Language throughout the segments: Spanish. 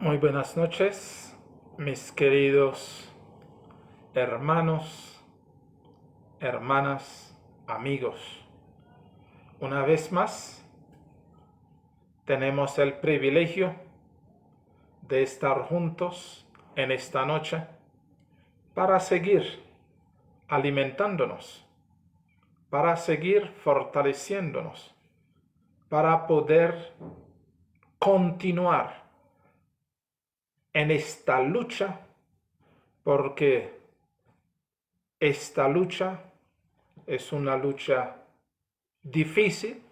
Muy buenas noches, mis queridos hermanos, hermanas, amigos. Una vez más, tenemos el privilegio de estar juntos en esta noche para seguir alimentándonos, para seguir fortaleciéndonos, para poder continuar en esta lucha, porque esta lucha es una lucha difícil.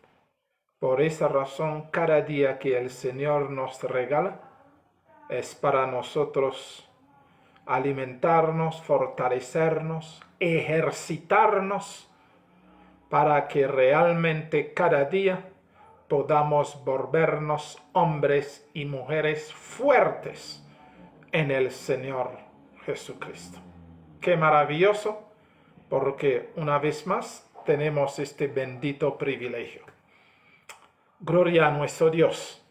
Por esa razón, cada día que el Señor nos regala es para nosotros alimentarnos, fortalecernos, ejercitarnos, para que realmente cada día podamos volvernos hombres y mujeres fuertes en el Señor Jesucristo. Qué maravilloso, porque una vez más tenemos este bendito privilegio. Gloria a nuestro Dios.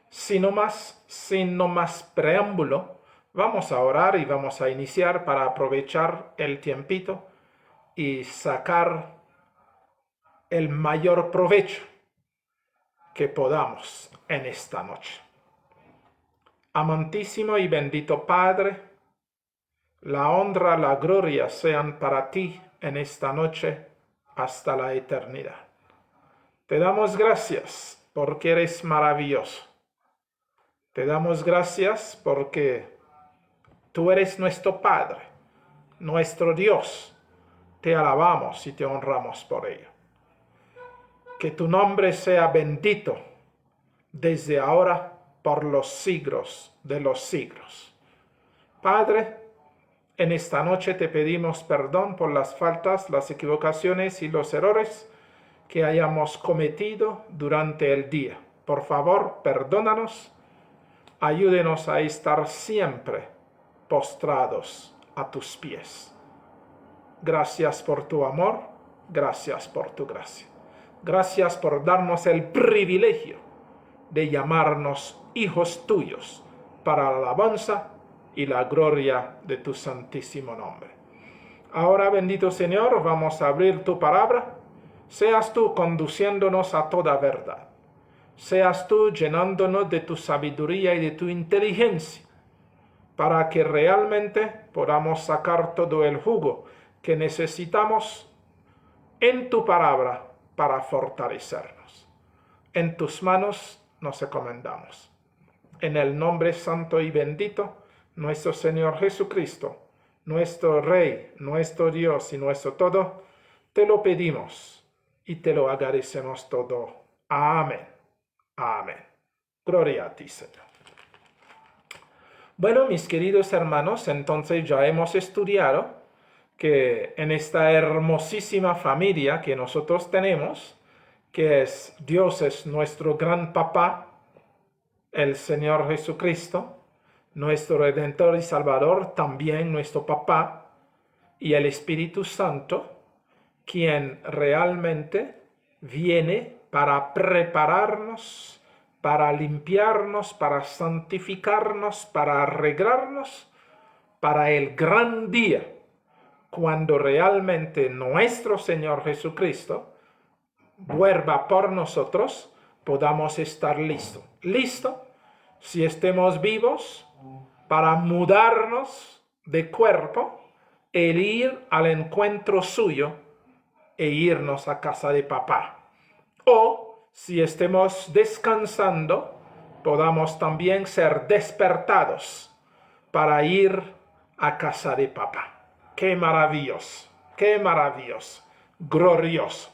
Sin no más preámbulo, vamos a orar y vamos a iniciar para aprovechar el tiempito y sacar el mayor provecho que podamos en esta noche. Amantísimo y bendito Padre, la honra, la gloria sean para ti en esta noche hasta la eternidad. Te damos gracias porque eres maravilloso. Te damos gracias porque tú eres nuestro Padre, nuestro Dios. Te alabamos y te honramos por ello. Que tu nombre sea bendito desde ahora por los siglos de los siglos. Padre, en esta noche te pedimos perdón por las faltas, las equivocaciones y los errores que hayamos cometido durante el día. Por favor, perdónanos. Ayúdenos a estar siempre postrados a tus pies. Gracias por tu amor, gracias por tu gracia. Gracias por darnos el privilegio de llamarnos hijos tuyos para la alabanza y la gloria de tu santísimo nombre. Ahora, bendito Señor, vamos a abrir tu palabra. Seas tú conduciéndonos a toda verdad. Seas tú llenándonos de tu sabiduría y de tu inteligencia, para que realmente podamos sacar todo el jugo que necesitamos en tu palabra para fortalecernos. En tus manos nos encomendamos. En el nombre santo y bendito, nuestro Señor Jesucristo, nuestro Rey, nuestro Dios y nuestro todo, te lo pedimos y te lo agradecemos todo. Amén. Amén. Gloria a ti, Señor. Bueno, mis queridos hermanos, entonces ya hemos estudiado que en esta hermosísima familia que nosotros tenemos, que es Dios es nuestro gran papá, el Señor Jesucristo, nuestro Redentor y Salvador, también nuestro papá, y el Espíritu Santo, quien realmente viene para prepararnos, para limpiarnos, para santificarnos, para arreglarnos para el gran día, cuando realmente nuestro Señor Jesucristo vuelva por nosotros, podamos estar listos. ¿Listo? Si estemos vivos para mudarnos de cuerpo, el ir al encuentro suyo e irnos a casa de papá. O si estemos descansando, podamos también ser despertados para ir a casa de papá. ¡Qué maravilloso! ¡Qué maravilloso! Glorioso.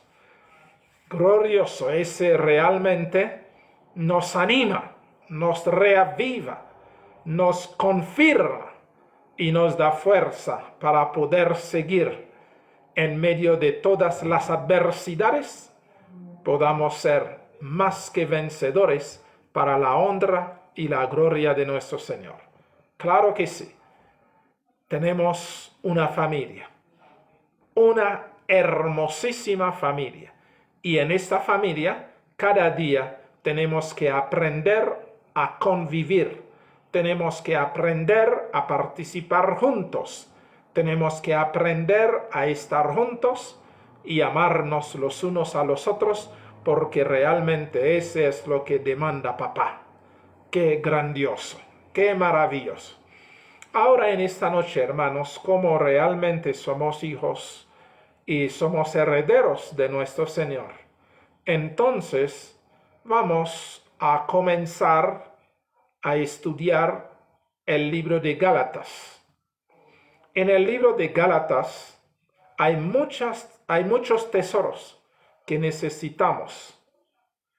Glorioso. Ese realmente nos anima, nos reaviva, nos confirma y nos da fuerza para poder seguir en medio de todas las adversidades. Podamos ser más que vencedores para la honra y la gloria de nuestro Señor. Claro que sí. Tenemos una familia, una hermosísima familia. Y en esta familia, cada día tenemos que aprender a convivir. tenemos que aprender a participar juntos. Tenemos que aprender a estar juntos y amarnos los unos a los otros, porque realmente ese es lo que demanda papá. Qué grandioso, qué maravilloso. Ahora en esta noche, hermanos, como realmente somos hijos y somos herederos de nuestro Señor, entonces vamos a comenzar a estudiar el libro de Gálatas. En el libro de Gálatas hay muchos tesoros que necesitamos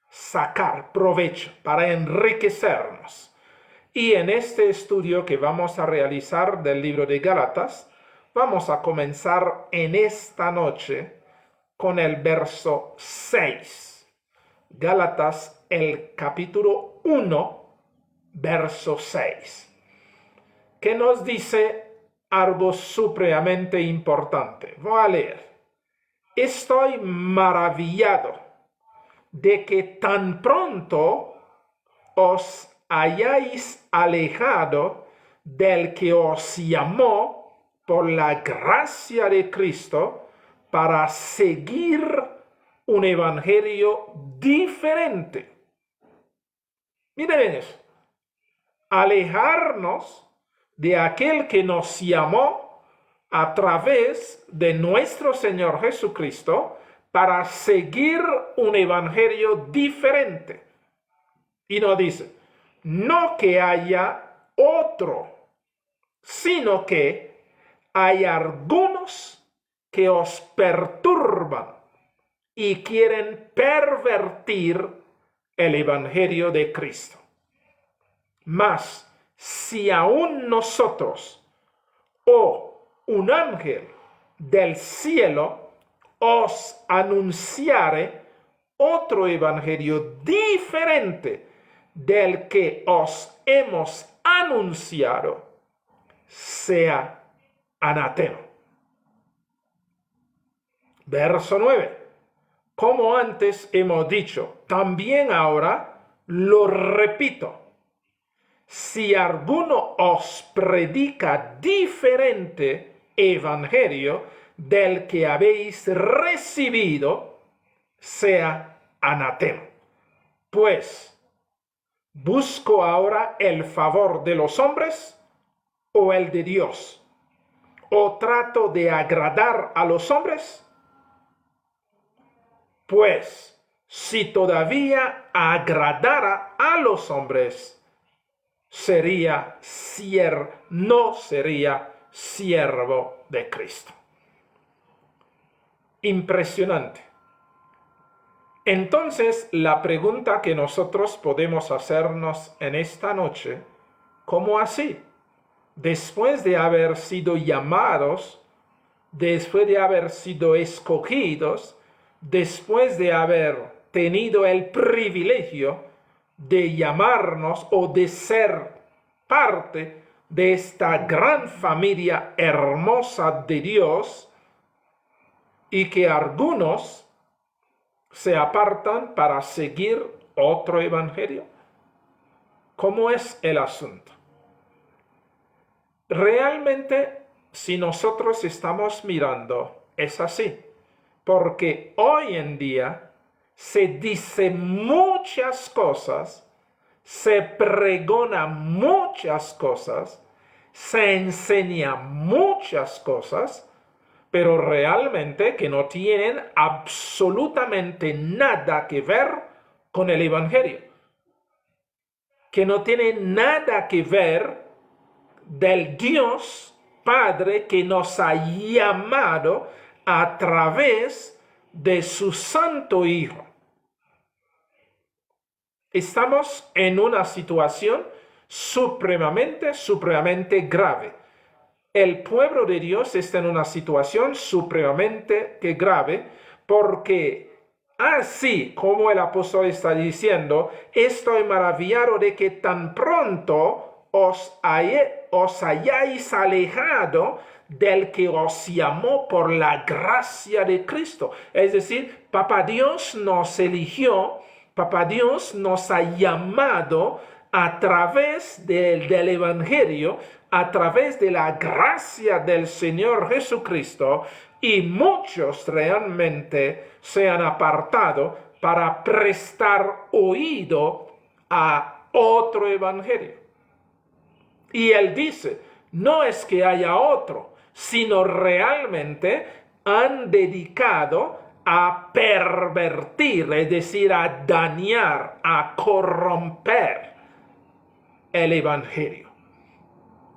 sacar provecho para enriquecernos. Y en este estudio que vamos a realizar del libro de Gálatas, vamos a comenzar en esta noche con el verso 6. Gálatas, el capítulo 1, verso 6, que nos dice algo supremamente importante. Voy a leer. Estoy maravillado de que tan pronto os hayáis alejado del que os llamó por la gracia de Cristo para seguir un evangelio diferente. Miren eso. Alejarnos de aquel que nos llamó a través de nuestro Señor Jesucristo para seguir un evangelio diferente. Y nos dice, no que haya otro, sino que hay algunos que os perturban y quieren pervertir el evangelio de Cristo. Mas si aún nosotros o un ángel del cielo os anunciare otro evangelio diferente del que os hemos anunciado, sea anatema. Verso 9. Como antes hemos dicho, también ahora lo repito. Si alguno os predica diferente evangelio del que habéis recibido, sea anatema. Pues, ¿busco ahora el favor de los hombres o el de Dios? ¿O trato de agradar a los hombres? Pues, si todavía agradara a los hombres, no sería siervo de Cristo. Impresionante. Entonces, la pregunta que nosotros podemos hacernos en esta noche, ¿cómo así? Después de haber sido llamados, después de haber sido escogidos, después de haber tenido el privilegio de llamarnos o de ser parte de esta gran familia hermosa de Dios, y que algunos se apartan para seguir otro evangelio. ¿Cómo es el asunto? Realmente, si nosotros estamos mirando, es así, porque hoy en día se dice muchas cosas, se pregona muchas cosas, se enseña muchas cosas, pero realmente que no tienen absolutamente nada que ver con el evangelio, que no tienen nada que ver del Dios Padre que nos ha llamado a través de su Santo Hijo. Estamos en una situación supremamente grave. El pueblo de Dios está en una situación supremamente grave, porque así como el apóstol está diciendo, estoy maravillado de que tan pronto os hayáis alejado del que os llamó por la gracia de Cristo. Es decir, Papá Dios nos eligió, Papá Dios nos ha llamado a través del Evangelio, a través de la gracia del Señor Jesucristo, y muchos realmente se han apartado para prestar oído a otro evangelio. Y él dice, no es que haya otro, sino realmente han dedicado a pervertir, es decir, a dañar, a corromper el evangelio.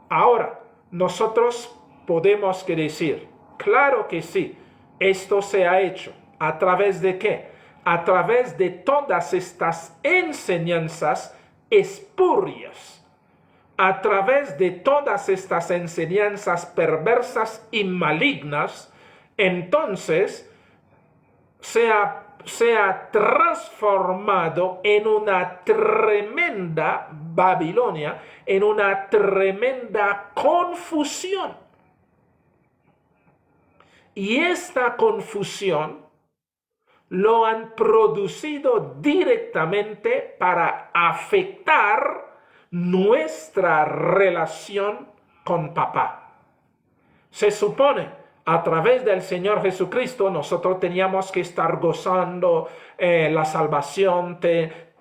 Ahora, nosotros podemos decir, claro que sí, esto se ha hecho. ¿A través de qué? A través de todas estas enseñanzas espurias, a través de todas estas enseñanzas perversas y malignas, entonces se ha transformado en una tremenda Babilonia, en una tremenda confusión. Y esta confusión lo han producido directamente para afectar nuestra relación con papá. Se supone, a través del Señor Jesucristo, nosotros teníamos que estar gozando la salvación,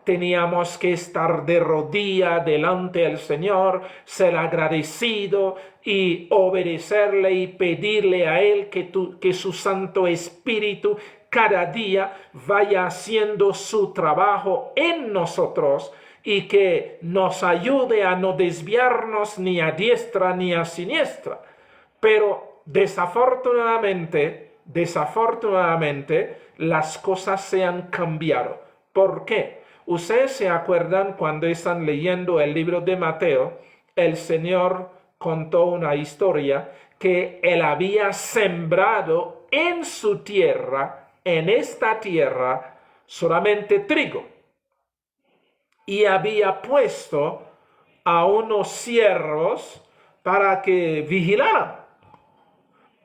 teníamos que estar de rodillas delante del Señor, ser agradecido y obedecerle y pedirle a Él que su Santo Espíritu cada día vaya haciendo su trabajo en nosotros y que nos ayude a no desviarnos ni a diestra ni a siniestra. Pero desafortunadamente, las cosas se han cambiado. ¿Por qué? Ustedes se acuerdan cuando están leyendo el libro de Mateo, el Señor contó una historia que Él había sembrado en su tierra, en esta tierra, solamente trigo. Y había puesto a unos siervos para que vigilaran.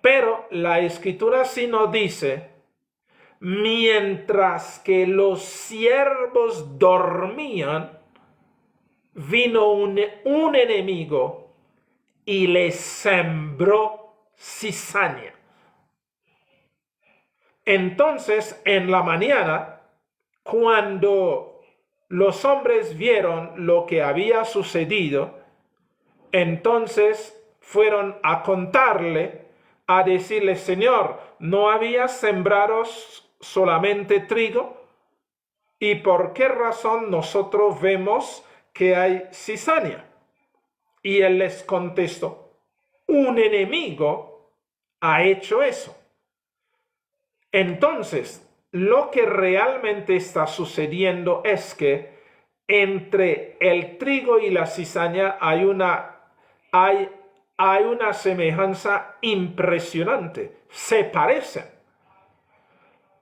Pero la Escritura sí nos dice, mientras que los siervos dormían, vino un enemigo y les sembró cizaña. Entonces, en la mañana, cuando los hombres vieron lo que había sucedido, entonces fueron a contarle, a decirle, Señor, ¿no habías sembrado solamente trigo? ¿Y por qué razón nosotros vemos que hay cizaña? Y él les contestó, un enemigo ha hecho eso. Entonces, lo que realmente está sucediendo es que entre el trigo y la cizaña hay una semejanza impresionante, se parecen.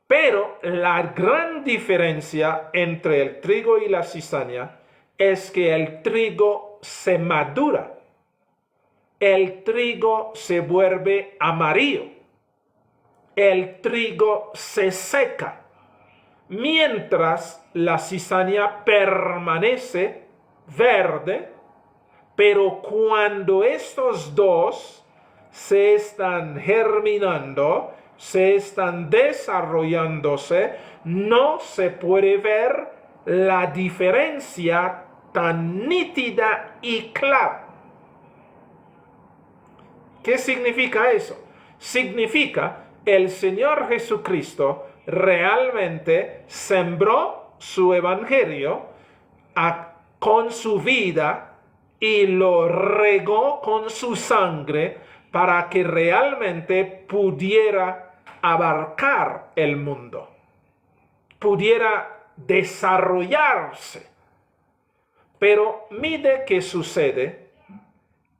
Pero la gran diferencia entre el trigo y la cizaña es que el trigo se madura, el trigo se vuelve amarillo, el trigo se seca, mientras la cizaña permanece verde. Pero cuando estos dos se están germinando, se están desarrollándose, no se puede ver la diferencia tan nítida y clara. ¿Qué significa eso? Significa el Señor Jesucristo realmente sembró su evangelio con su vida y lo regó con su sangre para que realmente pudiera abarcar el mundo, pudiera desarrollarse. Pero mire qué sucede.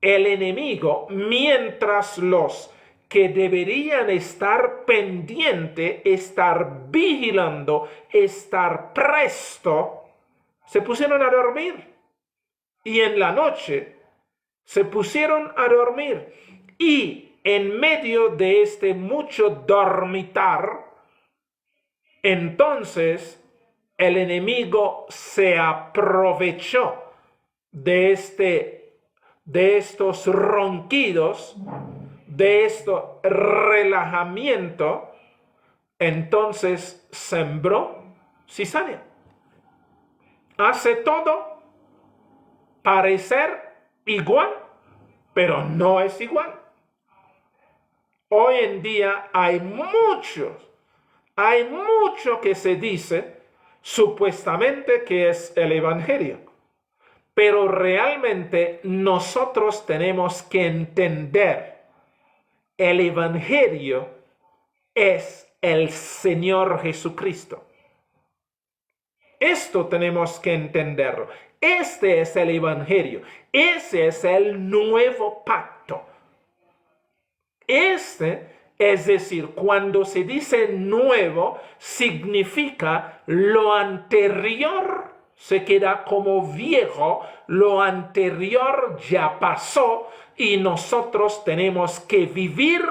El enemigo, mientras los que deberían estar pendiente, estar vigilando, estar presto, se pusieron a dormir. Y en la noche se pusieron a dormir. Y en medio de este mucho dormitar, entonces el enemigo se aprovechó de estos ronquidos, de este relajamiento, entonces sembró cizaña. Hace todo parecer igual, pero no es igual. Hoy en día hay mucho que se dice supuestamente que es el Evangelio, pero realmente nosotros tenemos que entender el Evangelio es el Señor Jesucristo. Esto tenemos que entenderlo. Este es el Evangelio. Ese es el nuevo pacto. Es decir, cuando se dice nuevo, significa lo anterior se queda como viejo, lo anterior ya pasó y nosotros tenemos que vivir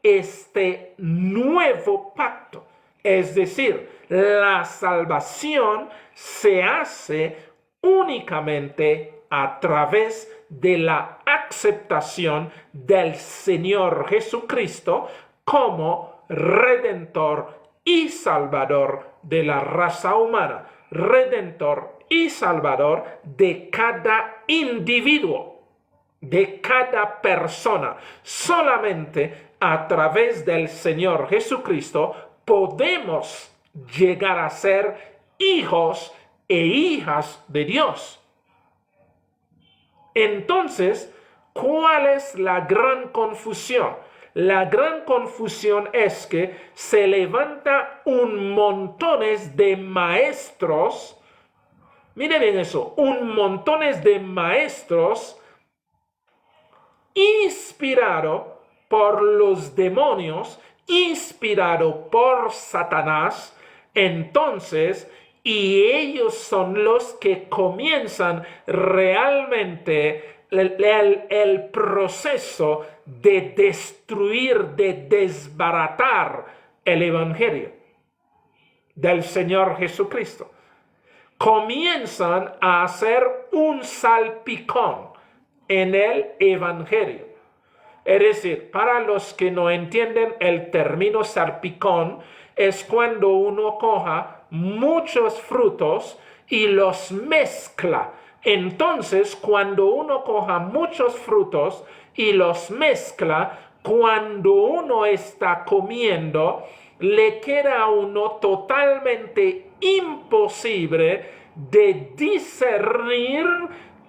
este nuevo pacto. Es decir, la salvación se hace únicamente a través de la aceptación del Señor Jesucristo como Redentor y Salvador de la raza humana, Redentor y Salvador de cada individuo, de cada persona. Solamente a través del Señor Jesucristo podemos llegar a ser hijos e hijas de Dios. Entonces, ¿cuál es la gran confusión? La gran confusión es que se levanta un montones de maestros. Miren bien eso, un montones de maestros inspirado por los demonios, inspirado por Satanás. Entonces, y ellos son los que comienzan realmente el proceso de destruir, de desbaratar el Evangelio del Señor Jesucristo. Comienzan a hacer un salpicón en el Evangelio. Es decir, para los que no entienden el término salpicón, es cuando uno coja muchos frutos y los mezcla. Entonces, cuando uno coja muchos frutos y los mezcla, cuando uno está comiendo, le queda a uno totalmente imposible de discernir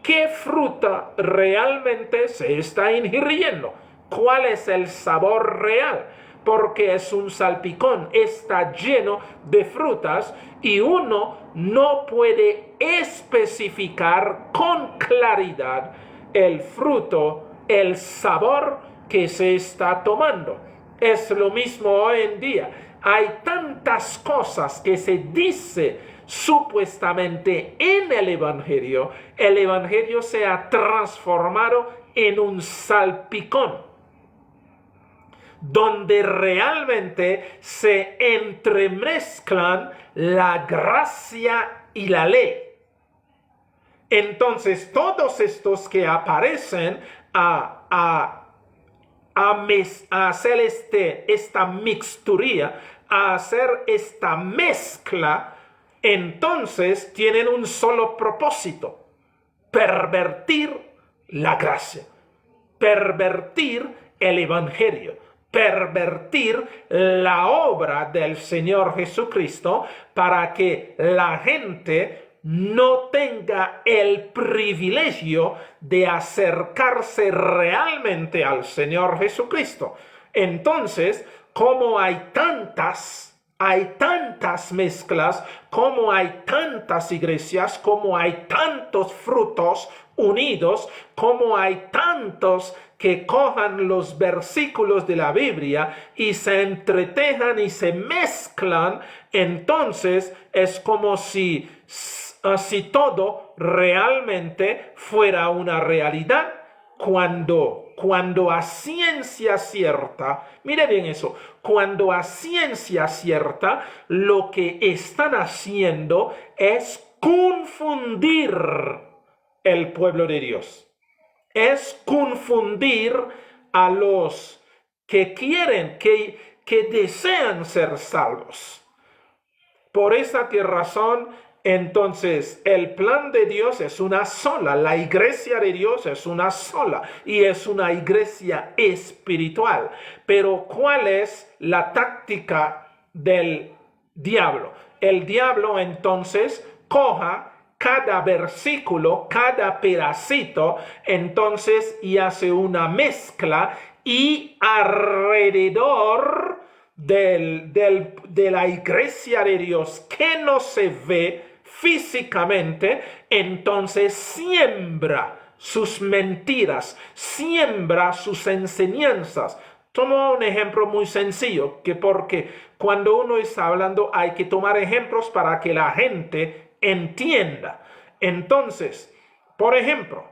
qué fruta realmente se está ingiriendo, cuál es el sabor real, porque es un salpicón, está lleno de frutas y uno no puede especificar con claridad el fruto, el sabor que se está tomando. Es lo mismo hoy en día. Hay tantas cosas que se dice supuestamente en el Evangelio se ha transformado en un salpicón, donde realmente se entremezclan la gracia y la ley. Entonces, todos estos que aparecen a hacer esta mixturía, a hacer esta mezcla, entonces tienen un solo propósito: pervertir la gracia, pervertir el Evangelio, pervertir la obra del Señor Jesucristo, para que la gente no tenga el privilegio de acercarse realmente al Señor Jesucristo. Entonces, como hay tantas mezclas, como hay tantas iglesias, como hay tantos frutos unidos, como hay tantos que cojan los versículos de la Biblia y se entretejan y se mezclan, entonces es como si todo realmente fuera una realidad, cuando a ciencia cierta, mire bien eso, cuando a ciencia cierta lo que están haciendo es confundir el pueblo de Dios. Es confundir a los que quieren, que desean ser salvos. Por esa razón, entonces, el plan de Dios es una sola, la iglesia de Dios es una sola y es una iglesia espiritual. Pero ¿cuál es la táctica del diablo? El diablo entonces coja cada versículo, cada pedacito, entonces y hace una mezcla y alrededor de la iglesia de Dios que no se ve físicamente, entonces siembra sus mentiras, siembra sus enseñanzas. Tomo un ejemplo muy sencillo, porque cuando uno está hablando hay que tomar ejemplos para que la gente entienda. Entonces, por ejemplo,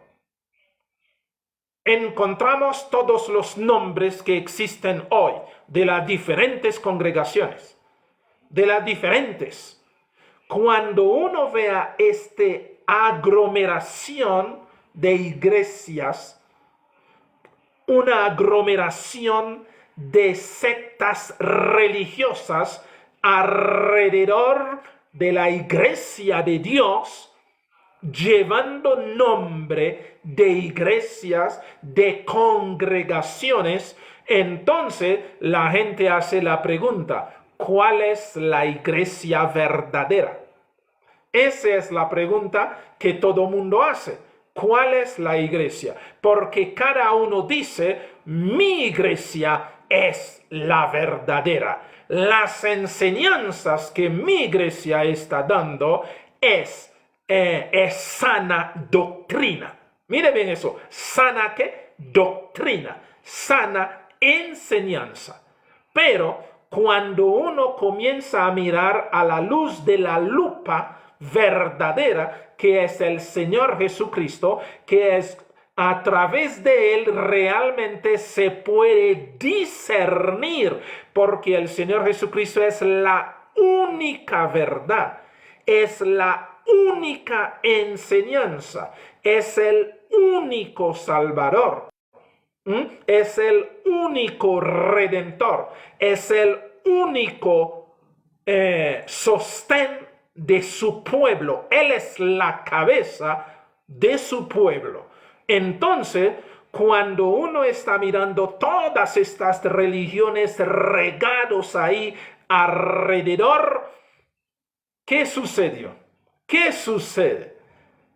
encontramos todos los nombres que existen hoy de las diferentes congregaciones, de las diferentes. Cuando uno vea esta aglomeración de iglesias, una aglomeración de sectas religiosas alrededor de la iglesia de Dios, llevando nombre de iglesias, de congregaciones, entonces la gente hace la pregunta: ¿cuál es la iglesia verdadera? Esa es la pregunta que todo mundo hace. ¿Cuál es la iglesia? Porque cada uno dice: mi iglesia es la verdadera. Las enseñanzas que mi iglesia está dando es sana doctrina. Mire bien eso. ¿Sana qué? Doctrina. Sana enseñanza. Pero cuando uno comienza a mirar a la luz de la lupa verdadera, que es el Señor Jesucristo, que es a través de él realmente se puede discernir, porque el Señor Jesucristo es la única verdad, es la única enseñanza, es el único Salvador. Es el único redentor, es el único sostén de su pueblo. Él es la cabeza de su pueblo. Entonces, cuando uno está mirando todas estas religiones regados ahí alrededor, ¿qué sucedió? ¿Qué sucede?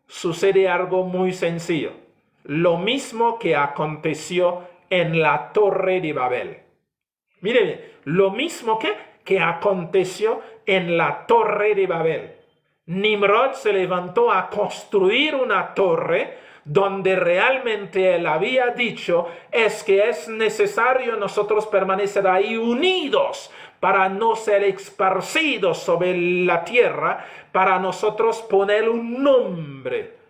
Sucede algo muy sencillo. Lo mismo que aconteció en la Torre de Babel. Miren, lo mismo que aconteció en la Torre de Babel. Nimrod se levantó a construir una torre donde realmente él había dicho es que es necesario nosotros permanecer ahí unidos para no ser esparcidos sobre la tierra, para nosotros poner un nombre.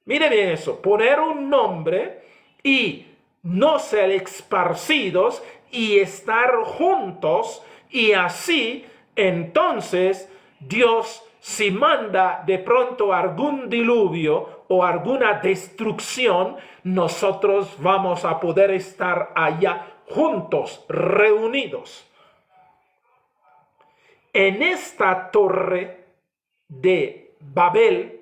Miren bien eso, poner un nombre y no ser esparcidos y estar juntos, y así entonces Dios, si manda de pronto algún diluvio o alguna destrucción, nosotros vamos a poder estar allá juntos, reunidos. En esta torre de Babel,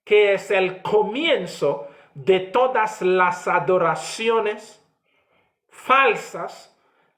que es el comienzo de todas las adoraciones falsas,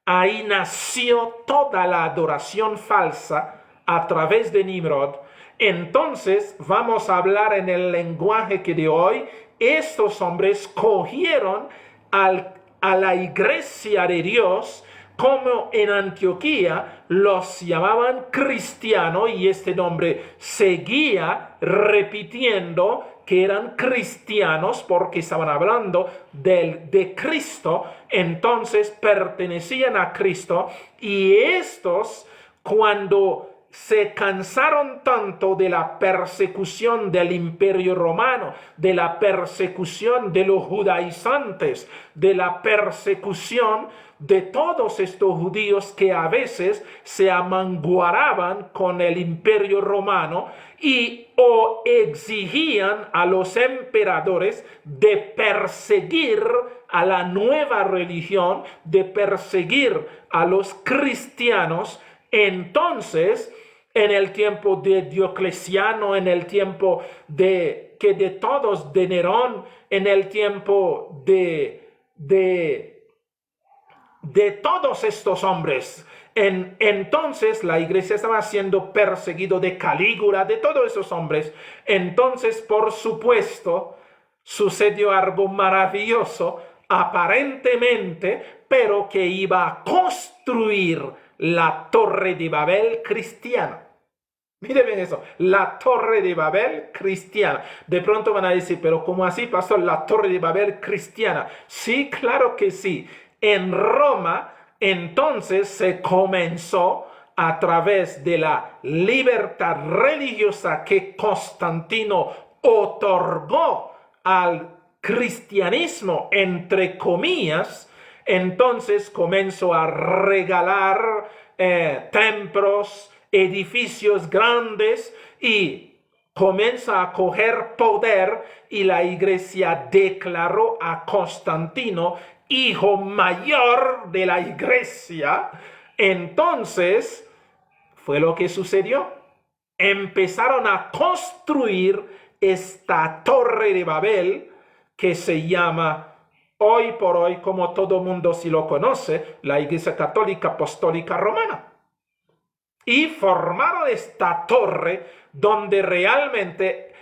ahí nació toda la adoración falsa a través de Nimrod. Entonces vamos a hablar en el lenguaje que de hoy. Estos hombres cogieron a la iglesia de Dios, como en Antioquía los llamaban cristianos, y este nombre seguía repitiendo que eran cristianos porque estaban hablando de Cristo, entonces pertenecían a Cristo, y estos, cuando se cansaron tanto de la persecución del Imperio Romano, de la persecución de los judaizantes, de la persecución de todos estos judíos que a veces se amanguaraban con el Imperio Romano y o exigían a los emperadores de perseguir a la nueva religión, de perseguir a los cristianos. Entonces, en el tiempo de Diocleciano, en el tiempo de todos, de Nerón, en el tiempo de todos estos hombres, entonces la iglesia estaba siendo perseguido, de Calígula, de todos esos hombres. Entonces, por supuesto, sucedió algo maravilloso, aparentemente, pero que iba a construir la Torre de Babel cristiana. Miren bien eso, la Torre de Babel cristiana. De pronto van a decir, pero ¿cómo así, pastor? La Torre de Babel cristiana. Sí, claro que sí. En Roma, entonces se comenzó a través de la libertad religiosa que Constantino otorgó al cristianismo, entre comillas. Entonces comenzó a regalar templos, edificios grandes, y comienza a coger poder, y la iglesia declaró a Constantino hijo mayor de la iglesia. Entonces fue lo que sucedió. Empezaron a construir esta Torre de Babel que se llama hoy por hoy, como todo mundo sí lo conoce, la Iglesia Católica Apostólica Romana. Y formaron esta torre donde realmente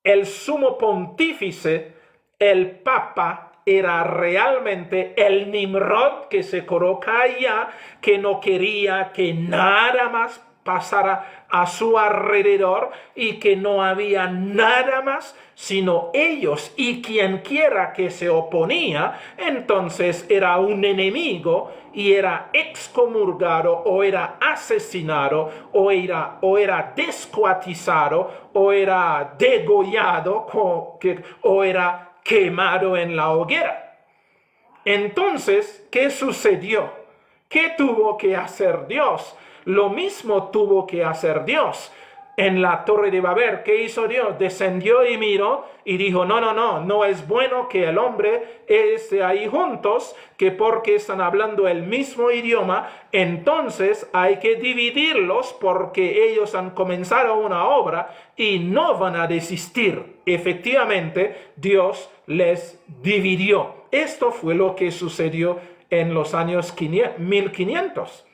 el sumo pontífice, el Papa, era realmente el Nimrod que se coloca allá, que no quería que nada más pasara a su alrededor y que no había nada más sino ellos, y quien quiera que se oponía, entonces era un enemigo y era excomulgado o era asesinado o era descuartizado o era degollado o era quemado en la hoguera. Entonces, ¿qué sucedió? ¿Qué tuvo que hacer Dios? Lo mismo tuvo que hacer Dios en la Torre de Babel. ¿Qué hizo Dios? Descendió y miró y dijo, no es bueno que el hombre esté ahí juntos, que porque están hablando el mismo idioma, entonces hay que dividirlos, porque ellos han comenzado una obra y no van a desistir. Efectivamente, Dios les dividió. Esto fue lo que sucedió en los años 1500.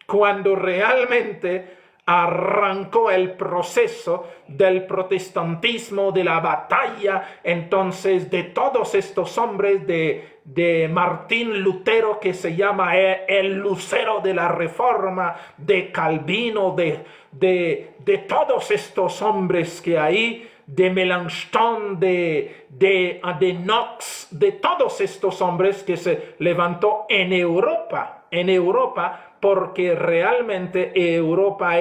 Cuando realmente arrancó el proceso del protestantismo, de la batalla, entonces de todos estos hombres, de Martín Lutero, que se llama el lucero de la Reforma, de Calvino, de todos estos hombres que hay, de Melanchthon, de Knox, de todos estos hombres que se levantó en Europa, porque realmente Europa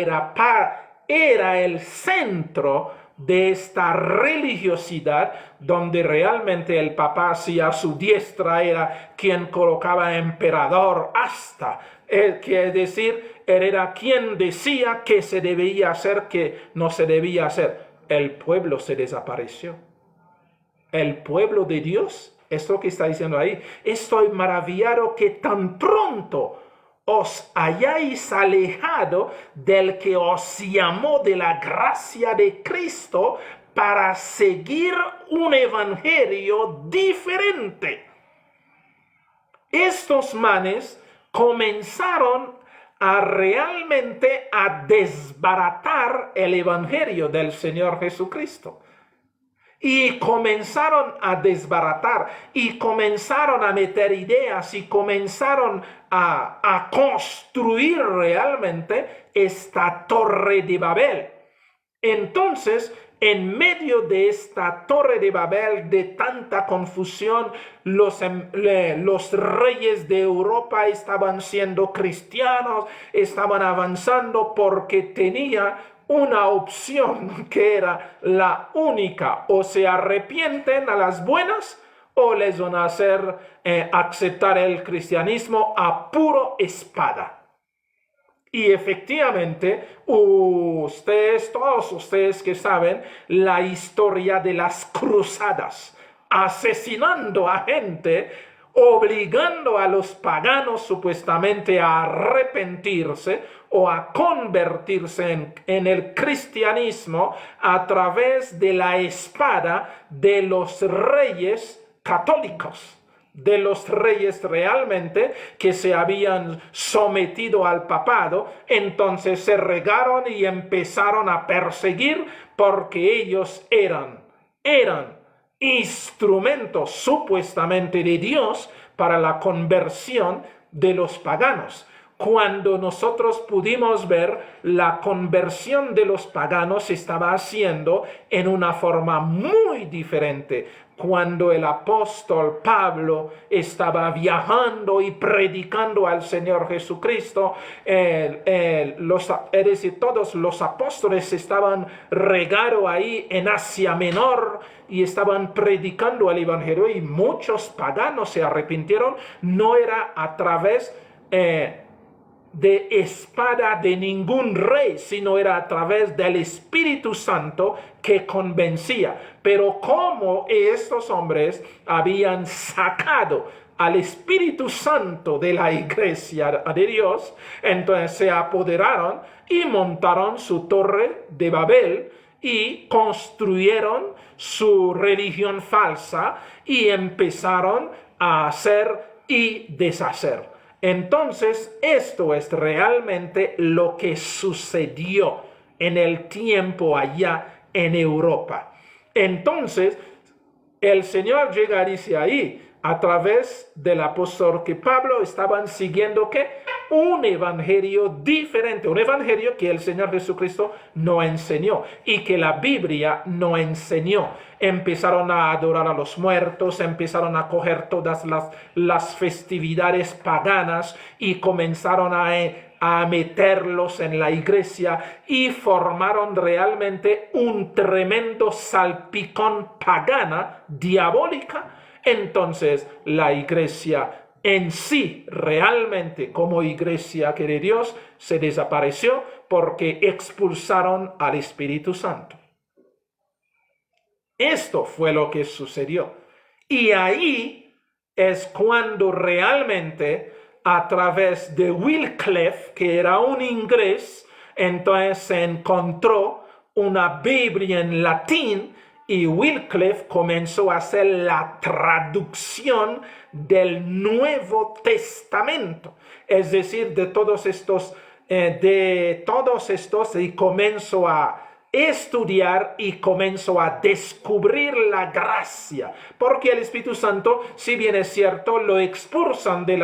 era el centro de esta religiosidad, donde realmente el Papa hacia su diestra era quien colocaba emperador hasta, quiere decir, era quien decía que se debía hacer, que no se debía hacer. El pueblo se desapareció. El pueblo de Dios, esto que está diciendo ahí, estoy maravillado que tan pronto os hayáis alejado del que os llamó de la gracia de Cristo para seguir un evangelio diferente. Estos manes comenzaron realmente a desbaratar el evangelio del Señor Jesucristo. Y comenzaron a desbaratar, y comenzaron a meter ideas, y comenzaron a construir realmente esta Torre de Babel. Entonces, en medio de esta torre de Babel, de tanta confusión, los reyes de Europa estaban siendo cristianos, estaban avanzando porque tenía una opción que era la única: o se arrepienten a las buenas o les van a hacer aceptar el cristianismo a puro espada. Y efectivamente, todos ustedes que saben la historia de las cruzadas, asesinando a gente, obligando a los paganos supuestamente a arrepentirse o a convertirse en el cristianismo a través de la espada de los reyes católicos, de los reyes realmente que se habían sometido al papado. Entonces se regaron y empezaron a perseguir porque ellos eran instrumentos supuestamente de Dios para la conversión de los paganos. Cuando nosotros pudimos ver, la conversión de los paganos se estaba haciendo en una forma muy diferente. Cuando el apóstol Pablo estaba viajando y predicando al Señor Jesucristo, es decir, todos los apóstoles estaban regados ahí en Asia Menor y estaban predicando el Evangelio, y muchos paganos se arrepintieron. No era a través de espada de ningún rey, sino era a través del Espíritu Santo que convencía. Pero como estos hombres habían sacado al Espíritu Santo de la iglesia de Dios, entonces se apoderaron y montaron su torre de Babel y construyeron su religión falsa y empezaron a hacer y deshacer. Entonces, esto es realmente lo que sucedió en el tiempo allá en Europa. Entonces, el Señor llega y dice ahí, a través del apóstol, que Pablo estaban siguiendo ¿qué? Un evangelio diferente, un evangelio que el Señor Jesucristo no enseñó y que la Biblia no enseñó. Empezaron a adorar a los muertos, empezaron a coger todas las festividades paganas y comenzaron a meterlos en la iglesia y formaron realmente un tremendo salpicón pagana, diabólica. Entonces la iglesia en sí, realmente como iglesia que de Dios, se desapareció porque expulsaron al Espíritu Santo. Esto fue lo que sucedió. Y ahí es cuando realmente, a través de Wycliffe, que era un inglés, entonces se encontró una Biblia en latín, y Wycliffe comenzó a hacer la traducción del Nuevo Testamento, es decir, de todos estos, y comenzó a estudiar y comenzó a descubrir la gracia, porque el Espíritu Santo, si bien es cierto, lo expulsan de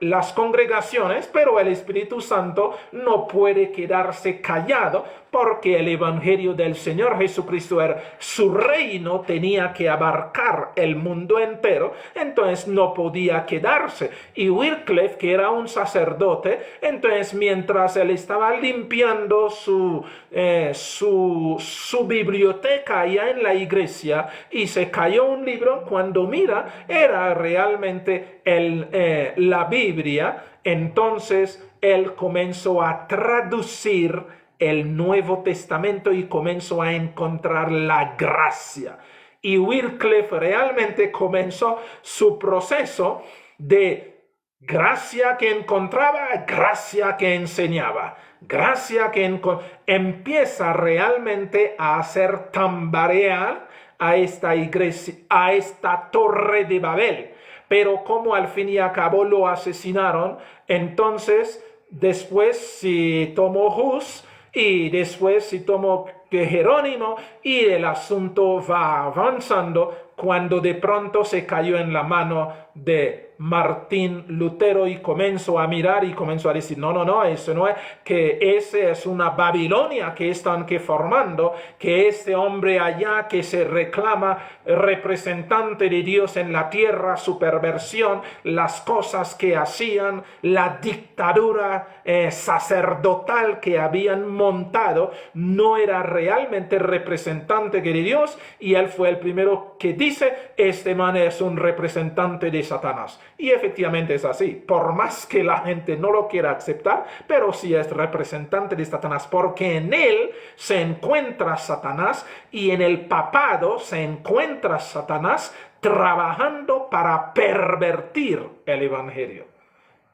las congregaciones, pero el Espíritu Santo no puede quedarse callado, porque el evangelio del Señor Jesucristo su reino tenía que abarcar el mundo entero, entonces no podía quedarse. Y Wycliffe, que era un sacerdote, entonces mientras él estaba limpiando su biblioteca allá en la iglesia, y se cayó un libro, cuando mira, era realmente la Biblia. Entonces él comenzó a traducir el Nuevo Testamento y comenzó a encontrar la gracia. Y Wycliffe realmente comenzó su proceso de gracia que encontraba, gracia que enseñaba, gracia que empieza realmente a hacer tambalear a esta iglesia, a esta torre de Babel. Pero como al fin y al cabo lo asesinaron, entonces después si tomó Hus, y después si tomó Jerónimo, y el asunto va avanzando. cuando de pronto se cayó en la mano de Martín Lutero y comenzó a mirar y comenzó a decir, no, eso no es, que ese es una Babilonia que están formando, que este hombre allá que se reclama representante de Dios en la tierra, su perversión, las cosas que hacían, la dictadura sacerdotal que habían montado, no era realmente representante de Dios, y él fue el primero que dice, este man es un representante de Satanás. Y efectivamente es así, por más que la gente no lo quiera aceptar, pero sí es representante de Satanás, porque en él se encuentra Satanás, y en el papado se encuentra Satanás trabajando para pervertir el evangelio.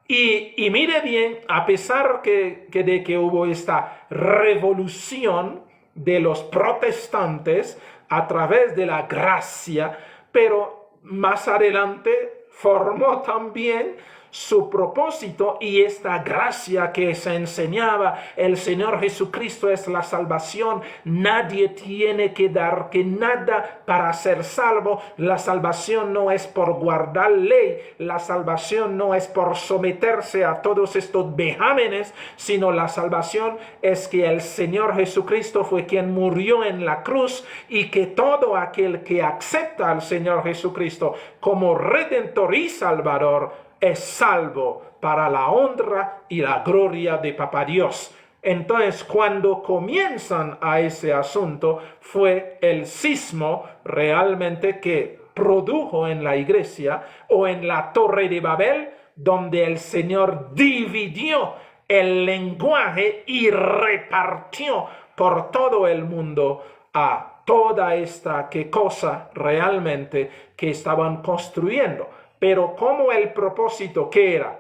Y mire bien, a pesar de que hubo esta revolución de los protestantes a través de la gracia, pero más adelante formó también su propósito, y esta gracia que se enseñaba, el Señor Jesucristo es la salvación, nadie tiene que dar que nada para ser salvo, la salvación no es por guardar ley, la salvación no es por someterse a todos estos vejámenes, sino la salvación es que el Señor Jesucristo fue quien murió en la cruz, y que todo aquel que acepta al Señor Jesucristo como Redentor y Salvador es salvo para la honra y la gloria de Papá Dios. Entonces, cuando comienzan a ese asunto, fue el cisma realmente que produjo en la iglesia o en la Torre de Babel, donde el Señor dividió el lenguaje y repartió por todo el mundo a toda esta cosa realmente que estaban construyendo. Pero como el propósito que era,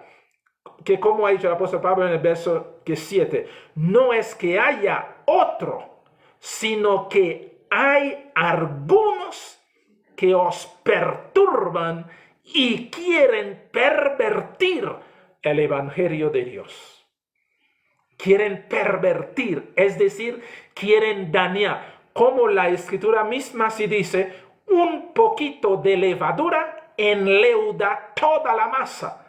que como ha dicho el apóstol Pablo en el verso 7, no es que haya otro, sino que hay algunos que os perturban y quieren pervertir el evangelio de Dios. Quieren pervertir, es decir, quieren dañar. Como la escritura misma se dice, un poquito de levadura enleuda toda la masa.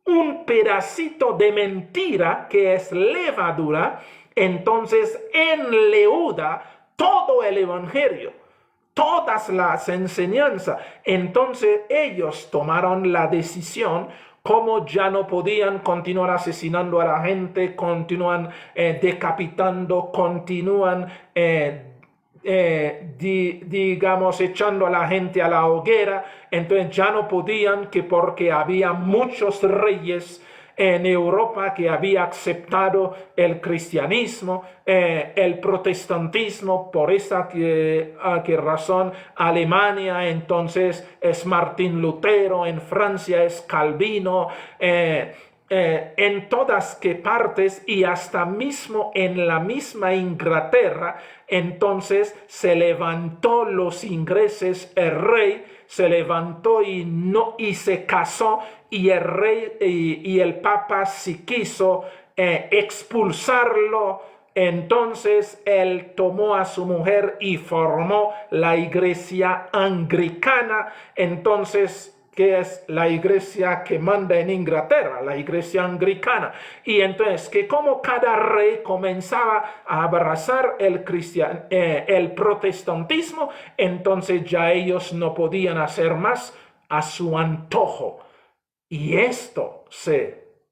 Un pedacito de mentira que es levadura, entonces enleuda todo el evangelio, todas las enseñanzas. Entonces ellos tomaron la decisión, como ya no podían continuar asesinando a la gente, continúan decapitando, continúan digamos, echando a la gente a la hoguera. Entonces ya no podían, que porque había muchos reyes en Europa que había aceptado el cristianismo, el protestantismo. Por esa razón Alemania entonces es Martín Lutero, en Francia es Calvino, en todas que partes, y hasta mismo en la misma Inglaterra, entonces se levantó los ingleses, el rey se levantó y se casó, y el rey y el papa si quiso expulsarlo. Entonces él tomó a su mujer y formó la iglesia anglicana. Entonces, que es la iglesia que manda en Inglaterra, la iglesia anglicana. Y entonces, que como cada rey comenzaba a abrazar el protestantismo, entonces ya ellos no podían hacer más a su antojo. Y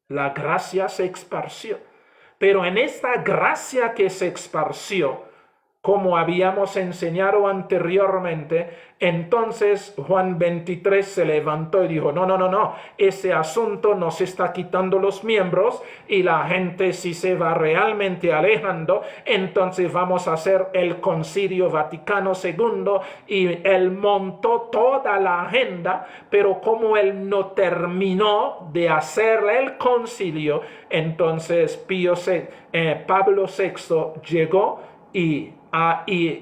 la gracia se esparció. Pero en esta gracia que se esparció, como habíamos enseñado anteriormente, entonces Juan 23 se levantó y dijo, no, ese asunto nos está quitando los miembros, y la gente si se va realmente alejando, entonces vamos a hacer el Concilio Vaticano II, y él montó toda la agenda, pero como él no terminó de hacer el concilio, entonces Pablo VI llegó y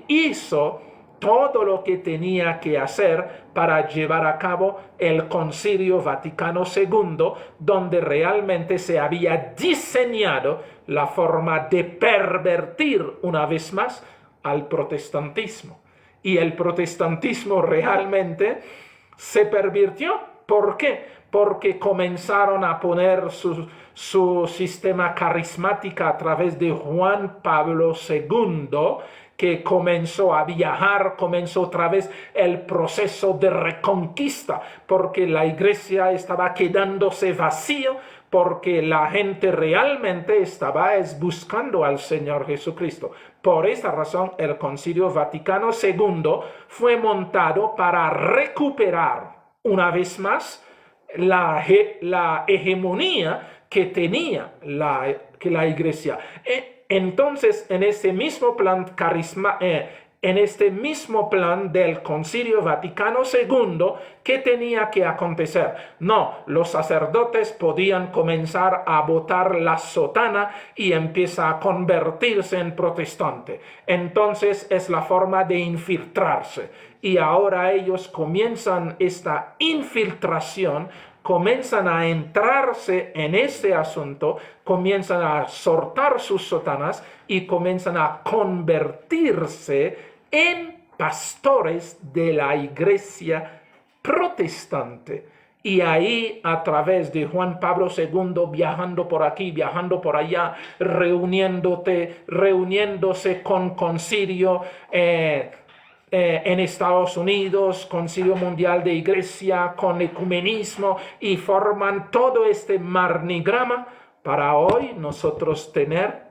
hizo todo lo que tenía que hacer para llevar a cabo el Concilio Vaticano II, donde realmente se había diseñado la forma de pervertir una vez más al protestantismo. y el protestantismo realmente se pervirtió. ¿Por qué? Porque comenzaron a poner su sistema carismático a través de Juan Pablo II, que comenzó a viajar, comenzó otra vez el proceso de reconquista, porque la iglesia estaba quedándose vacío, porque la gente realmente estaba buscando al Señor Jesucristo. Por esta razón, el Concilio Vaticano II fue montado para recuperar una vez más la hegemonía que tenía la iglesia. Entonces, en este mismo plan en este mismo plan del Concilio Vaticano II, ¿qué tenía que acontecer? No, los sacerdotes podían comenzar a botar la sotana y empieza a convertirse en protestante. Entonces es la forma de infiltrarse. Y ahora ellos comienzan esta infiltración, comienzan a entrarse en este asunto, comienzan a soltar sus sotanas y comienzan a convertirse en pastores de la iglesia protestante. Y ahí, a través de Juan Pablo II, viajando por aquí, viajando por allá, reuniéndose con concilio en Estados Unidos, Concilio Mundial de Iglesia, con ecumenismo, y forman todo este marnigrama para hoy nosotros tener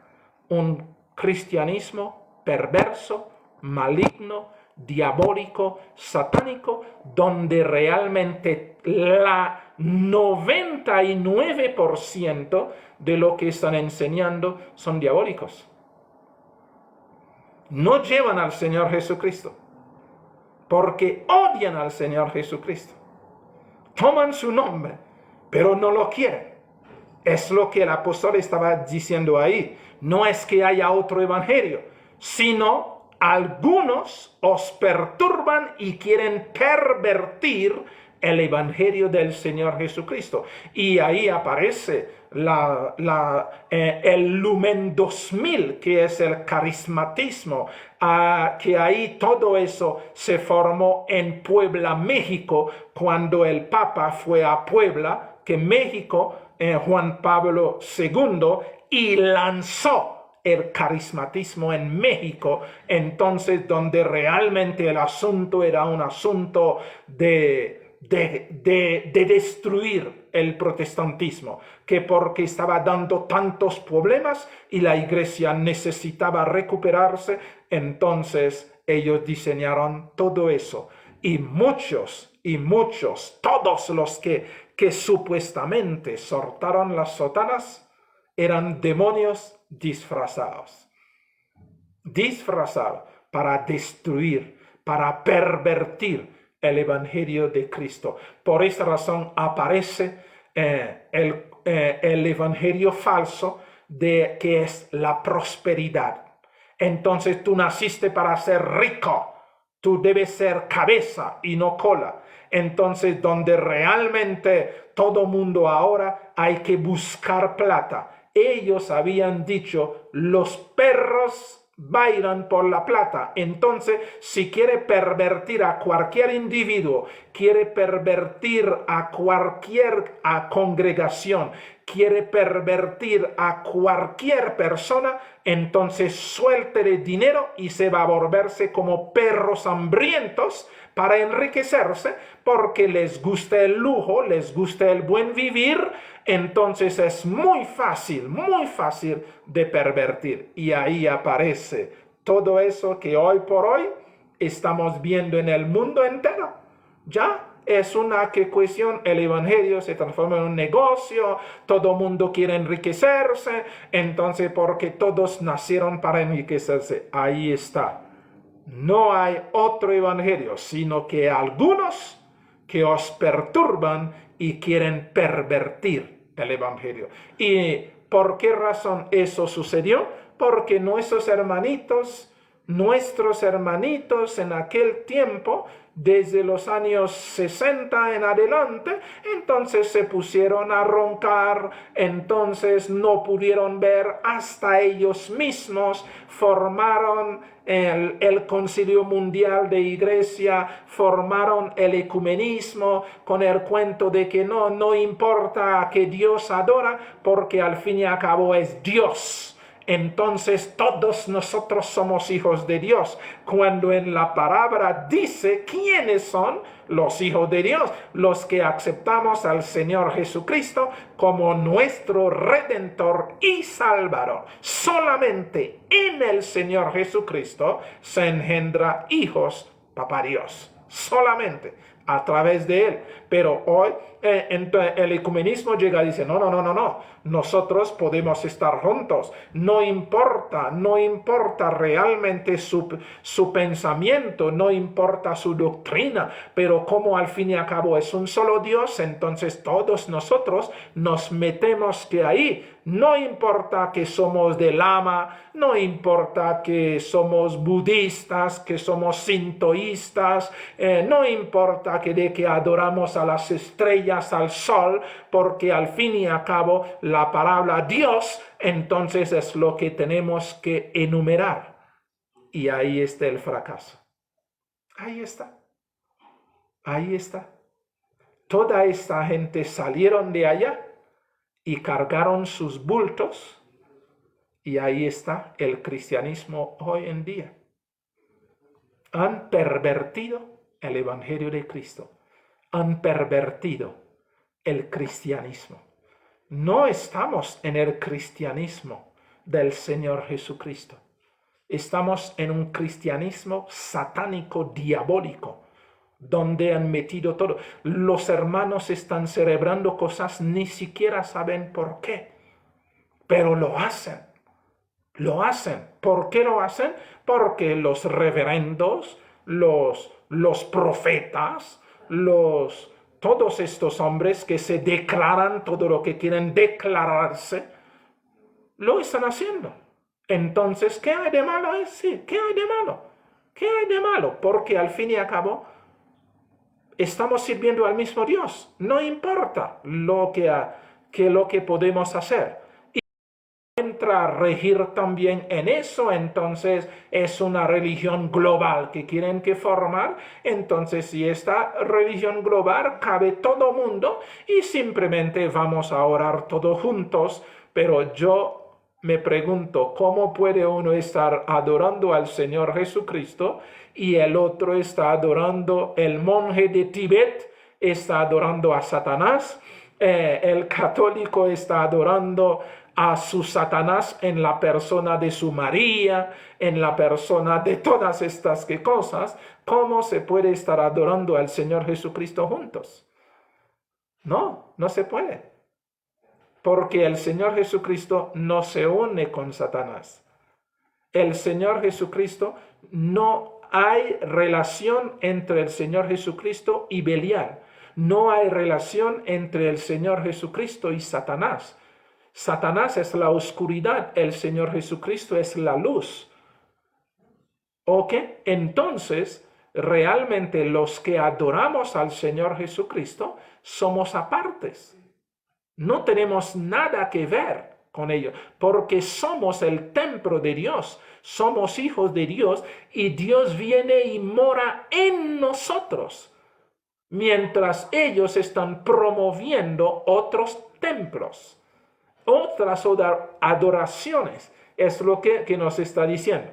un cristianismo perverso, maligno, diabólico, satánico, donde realmente la 99% de lo que están enseñando son diabólicos. No llevan al Señor Jesucristo, porque odian al Señor Jesucristo. Toman su nombre, pero no lo quieren. Es lo que el apóstol estaba diciendo ahí. No es que haya otro evangelio, sino algunos os perturban y quieren pervertir el evangelio del Señor Jesucristo. Y ahí aparece el Lumen 2000, que es el carismatismo, que ahí todo eso se formó en Puebla, México, cuando el Papa fue a Puebla, que México, Juan Pablo II, y lanzó el carismatismo en México. Entonces, donde realmente el asunto era un asunto de destruir el protestantismo, que porque estaba dando tantos problemas y la iglesia necesitaba recuperarse, entonces ellos diseñaron todo eso. Y muchos, todos los que supuestamente soltaron las sotanas, eran demonios disfrazados para destruir, para pervertir el evangelio de Cristo. Por esta razón aparece el evangelio falso que es la prosperidad. Entonces tú naciste para ser rico, tú debes ser cabeza y no cola. Entonces, donde realmente todo mundo ahora hay que buscar plata. Ellos habían dicho, los perros bailan por la plata. Entonces, si quiere pervertir a cualquier individuo, quiere pervertir a cualquier congregación, quiere pervertir a cualquier persona, entonces suéltele dinero y se va a volverse como perros hambrientos para enriquecerse, porque les gusta el lujo, les gusta el buen vivir. Entonces es muy fácil de pervertir. Y ahí aparece todo eso que hoy por hoy estamos viendo en el mundo entero. Ya es una cuestión, el evangelio se transforma en un negocio, todo mundo quiere enriquecerse, entonces porque todos nacieron para enriquecerse. Ahí está. No hay otro evangelio, sino que algunos que os perturban y quieren pervertir el evangelio. ¿Y por qué razón eso sucedió? Porque nuestros hermanitos en aquel tiempo desde los años 60 en adelante, entonces se pusieron a roncar, entonces no pudieron ver hasta ellos mismos, formaron el Concilio Mundial de Iglesia, formaron el ecumenismo con el cuento de que no importa que Dios adora, porque al fin y al cabo es Dios. Entonces todos nosotros somos hijos de Dios, cuando en la palabra dice quiénes son los hijos de Dios, los que aceptamos al Señor Jesucristo como nuestro Redentor y Salvador. Solamente en el Señor Jesucristo se engendra hijos, papá Dios, solamente a través de Él. Pero hoy el ecumenismo llega y dice, no, nosotros podemos estar juntos, no importa realmente su pensamiento, no importa su doctrina, pero como al fin y al cabo es un solo Dios, entonces todos nosotros nos metemos que ahí. No importa que somos de Lama, no importa que somos budistas, que somos sintoístas, no importa de que adoramos a las estrellas, al sol, porque al fin y al cabo la palabra Dios entonces es lo que tenemos que enumerar. Y ahí está el fracaso. Ahí está. Toda esta gente salieron de allá y cargaron sus bultos, y ahí está el cristianismo hoy en día. Han pervertido el Evangelio de Cristo, han pervertido el cristianismo. No estamos en el cristianismo del Señor Jesucristo. Estamos en un cristianismo satánico, diabólico, donde han metido todo. Los hermanos están celebrando cosas, ni siquiera saben por qué, pero lo hacen. ¿Por qué lo hacen? Porque los reverendos, los profetas, todos estos hombres que se declaran todo lo que quieren declararse, lo están haciendo. Entonces, ¿qué hay de malo? Sí, ¿qué hay de malo? ¿Qué hay de malo? Porque al fin y al cabo estamos sirviendo al mismo Dios. No importa lo que podemos hacer. Y entra a regir también en eso, entonces es una religión global que quieren que formar. Entonces, si esta religión global cabe todo mundo y simplemente vamos a orar todos juntos, pero yo me pregunto, ¿cómo puede uno estar adorando al Señor Jesucristo y el otro está adorando, el monje de Tíbet está adorando a Satanás, el católico está adorando a su Satanás en la persona de su María, en la persona de todas estas cosas? ¿Cómo se puede estar adorando al Señor Jesucristo juntos? No se puede. Porque el Señor Jesucristo no se une con Satanás. El Señor Jesucristo, no hay relación entre el Señor Jesucristo y Belial. No hay relación entre el Señor Jesucristo y Satanás. Satanás es la oscuridad, el Señor Jesucristo es la luz. ¿Ok? Entonces, realmente los que adoramos al Señor Jesucristo somos apartes. No tenemos nada que ver con ellos, porque somos el templo de Dios, somos hijos de Dios y Dios viene y mora en nosotros, mientras ellos están promoviendo otros templos, otras adoraciones. Es lo que nos está diciendo.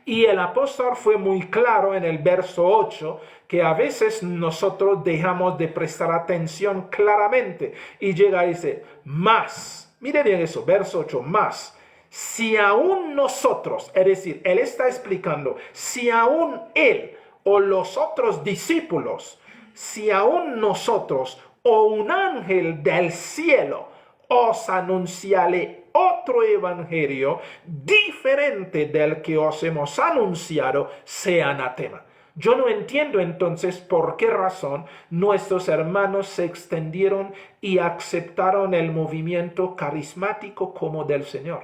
Y el apóstol fue muy claro en el verso 8, que a veces nosotros dejamos de prestar atención claramente. Y llega y dice, más, mire bien eso, verso 8, más. Si aún nosotros, es decir, él está explicando, si aún él o los otros discípulos, si aún nosotros o un ángel del cielo os anunciare otro evangelio diferente del que os hemos anunciado, sea anatema. Yo no entiendo entonces por qué razón nuestros hermanos se extendieron y aceptaron el movimiento carismático como del Señor.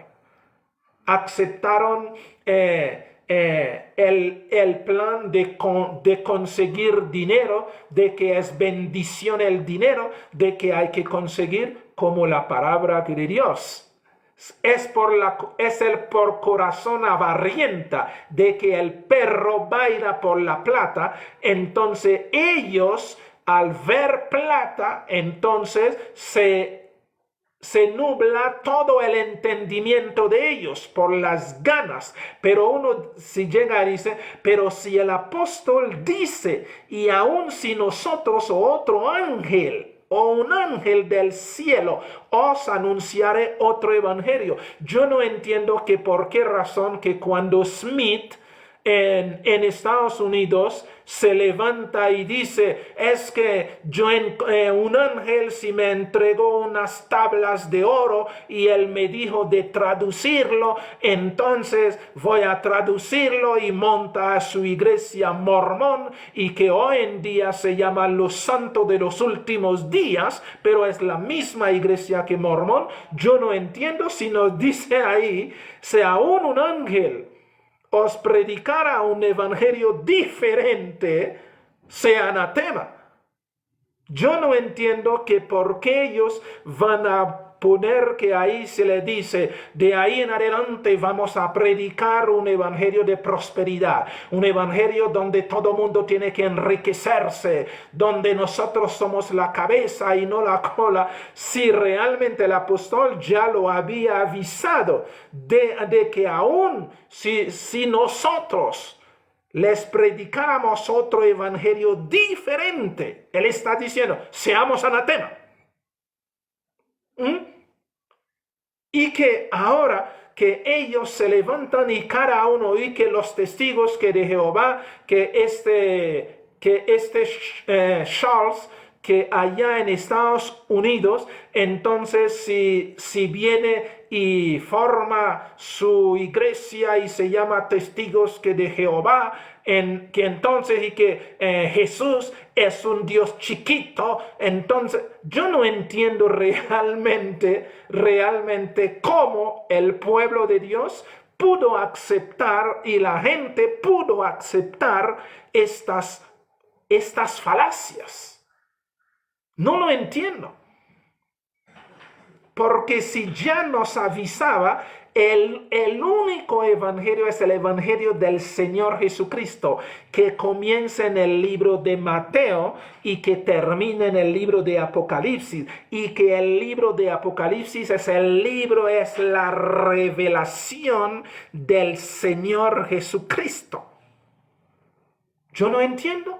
Aceptaron el plan de conseguir dinero, de que es bendición el dinero, de que hay que conseguir como la palabra de Dios. Es el por corazón avarrienta de que el perro baila por la plata. Entonces ellos al ver plata, entonces se nubla todo el entendimiento de ellos por las ganas. Pero uno si llega y dice, pero si el apóstol dice, y aun si nosotros o otro ángel o un ángel del cielo os anunciaré otro evangelio. Yo no entiendo que por qué razón que cuando Smith en Estados Unidos se levanta y dice, es que un ángel sí me entregó unas tablas de oro y él me dijo de traducirlo, entonces voy a traducirlo, y monta a su iglesia mormón, y que hoy en día se llama Los Santos de los Últimos Días, pero es la misma iglesia que mormón. Yo no entiendo si nos dice ahí, si aún un ángel os predicara un evangelio diferente, sea anatema. Yo no entiendo que por qué ellos van a poner que ahí se le dice, de ahí en adelante vamos a predicar un evangelio de prosperidad, un evangelio donde todo mundo tiene que enriquecerse, donde nosotros somos la cabeza y no la cola, si realmente el apóstol ya lo había avisado de que aún si nosotros les predicáramos otro evangelio diferente, él está diciendo, seamos anatema. Y que ahora que ellos se levantan y cada uno, y que los testigos que de Jehová, que Charles, que allá en Estados Unidos, entonces si viene y forma su iglesia y se llama Testigos que de Jehová, que entonces y que Jesús es un Dios chiquito, entonces yo no entiendo realmente cómo el pueblo de Dios pudo aceptar y la gente pudo aceptar estas falacias. No lo entiendo. Porque si ya nos avisaba, el único evangelio es el evangelio del Señor Jesucristo, que comienza en el libro de Mateo y que termina en el libro de Apocalipsis. Y que el libro de Apocalipsis es la revelación del Señor Jesucristo. Yo no entiendo